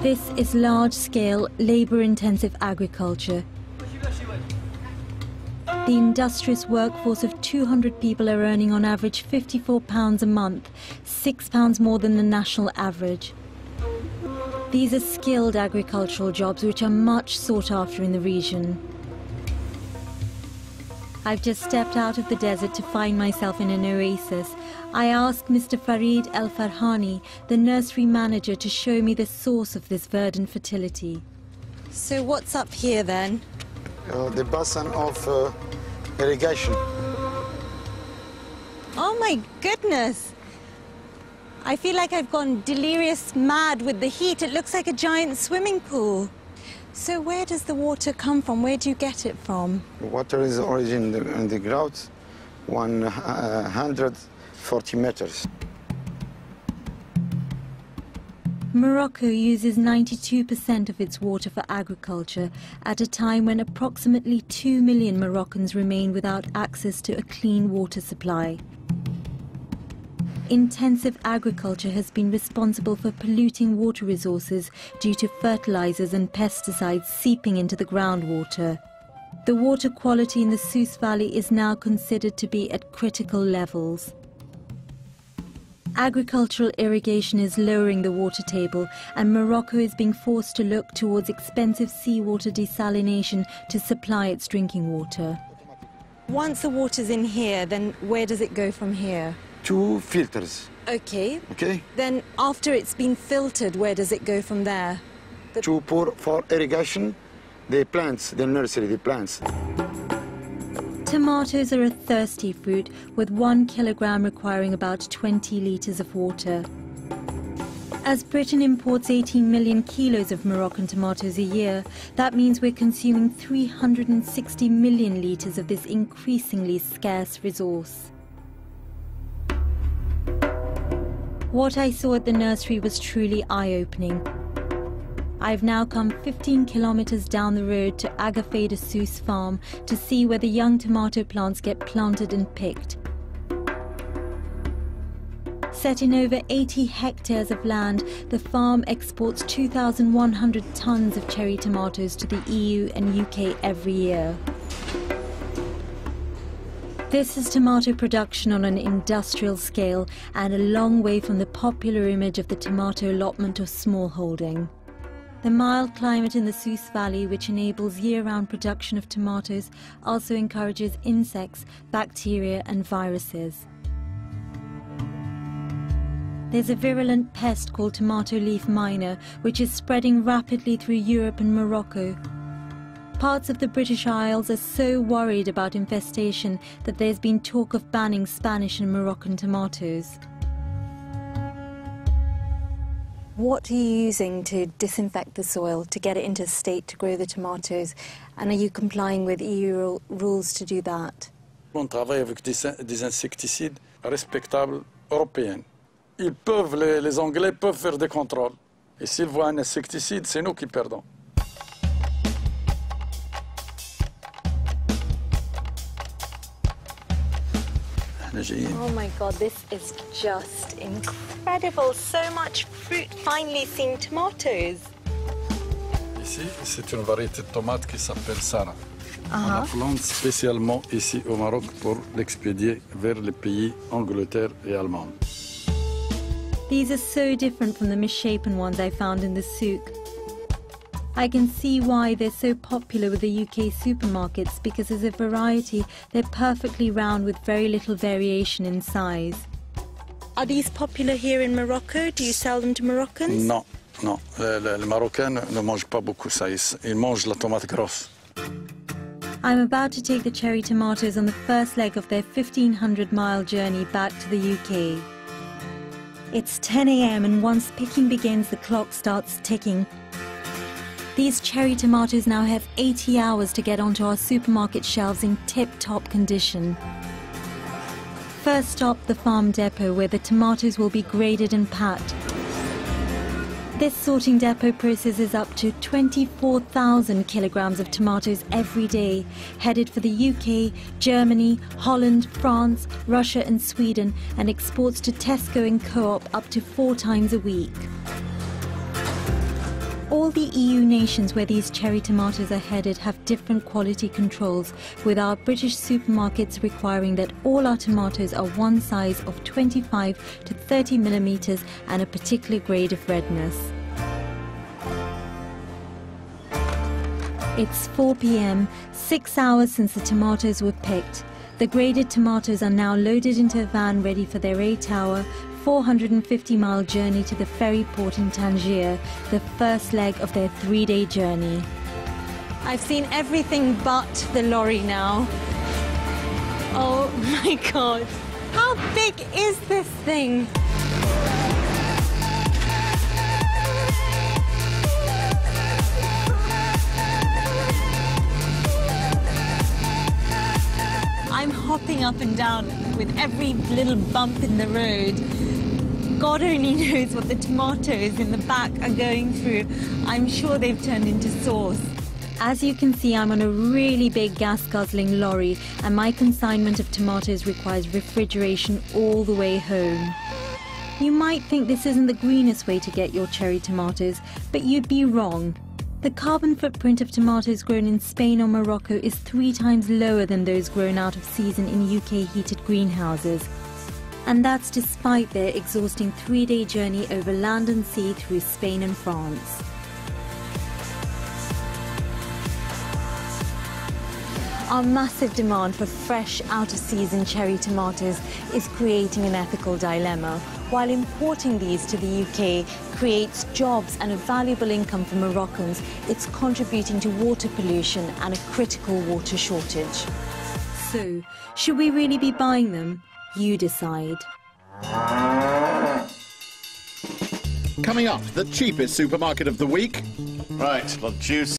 This is large-scale, labour-intensive agriculture. The industrious workforce of 200 people are earning on average £54 a month, £6 more than the national average. These are skilled agricultural jobs which are much sought after in the region. I've just stepped out of the desert to find myself in an oasis. I asked Mr. Farid El Farhani, the nursery manager, to show me the source of this verdant fertility. So what's up here then? The basin of irrigation. Oh my goodness! I feel like I've gone delirious mad with the heat. It looks like a giant swimming pool. So where does the water come from? Where do you get it from? The water is origin in the ground, 140 meters. Morocco uses 92% of its water for agriculture at a time when approximately 2 million Moroccans remain without access to a clean water supply. Intensive agriculture has been responsible for polluting water resources due to fertilizers and pesticides seeping into the groundwater. The water quality in the Souss Valley is now considered to be at critical levels. Agricultural irrigation is lowering the water table, and Morocco is being forced to look towards expensive seawater desalination to supply its drinking water. Once the water's in here, then where does it go from here? 2 filters. Okay. Okay. Then after it's been filtered, where does it go from there? To pour for irrigation, the plants, the nursery, the plants. Tomatoes are a thirsty fruit, with 1 kilogram requiring about 20 litres of water. As Britain imports 18 million kilos of Moroccan tomatoes a year, that means we're consuming 360 million litres of this increasingly scarce resource. What I saw at the nursery was truly eye-opening. I've now come 15 kilometers down the road to Agafeda Souss farm to see where the young tomato plants get planted and picked. Set in over 80 hectares of land, the farm exports 2,100 tons of cherry tomatoes to the EU and UK every year. This is tomato production on an industrial scale and a long way from the popular image of the tomato allotment or smallholding. The mild climate in the Souss Valley, which enables year-round production of tomatoes, also encourages insects, bacteria and viruses. There's a virulent pest called tomato leaf miner, which is spreading rapidly through Europe and Morocco. Parts of the British Isles are so worried about infestation that there's been talk of banning Spanish and Moroccan tomatoes. What are you using to disinfect the soil, to get it into a state to grow the tomatoes? And are you complying with EU rules to do that? On travaille avec des insecticides respectables européens. Les Anglais peuvent faire des contrôles. Et s'ils voient un insecticide, c'est nous qui perdons. Oh my God, this is just incredible. So much fruit finally seeing tomatoes. Ici, c'est une variété de tomate qui s'appelle Sarah. On la plante spécialement ici au Maroc pour l'expédier vers les pays Angleterre et Allemagne. These are so different from the misshapen ones I found in the souk. I can see why they're so popular with the UK supermarkets, because as a variety, they're perfectly round with very little variation in size. Are these popular here in Morocco? Do you sell them to Moroccans? Non, non. Les Marocains ne mangent pas beaucoup ça. Ils mangent la tomate grosse. I'm about to take the cherry tomatoes on the first leg of their 1,500-mile journey back to the UK. It's 10 a.m. and once picking begins, the clock starts ticking. These cherry tomatoes now have 80 hours to get onto our supermarket shelves in tip-top condition. First stop, the farm depot, where the tomatoes will be graded and packed. This sorting depot processes up to 24,000 kilograms of tomatoes every day, headed for the UK, Germany, Holland, France, Russia and Sweden, and exports to Tesco and Co-op up to 4 times a week. All the EU nations where these cherry tomatoes are headed have different quality controls, with our British supermarkets requiring that all our tomatoes are one size of 25 to 30 millimeters and a particular grade of redness. It's 4 p.m., 6 hours since the tomatoes were picked. The graded tomatoes are now loaded into a van ready for their 8-hour, 450-mile journey to the ferry port in Tangier, the first leg of their 3-day journey. I've seen everything but the lorry now. Oh my God, how big is this thing? I'm hopping up and down with every little bump in the road. God only knows what the tomatoes in the back are going through. I'm sure they've turned into sauce. As you can see, I'm on a really big gas-guzzling lorry, and my consignment of tomatoes requires refrigeration all the way home. You might think this isn't the greenest way to get your cherry tomatoes, but you'd be wrong. The carbon footprint of tomatoes grown in Spain or Morocco is 3 times lower than those grown out of season in UK heated greenhouses. And that's despite their exhausting 3-day journey over land and sea through Spain and France. Our massive demand for fresh, out-of-season cherry tomatoes is creating an ethical dilemma, while importing these to the UK creates jobs and a valuable income for Moroccans. It's contributing to water pollution and a critical water shortage. So, should we really be buying them? You decide. Coming up, the cheapest supermarket of the week. Right, well, juice.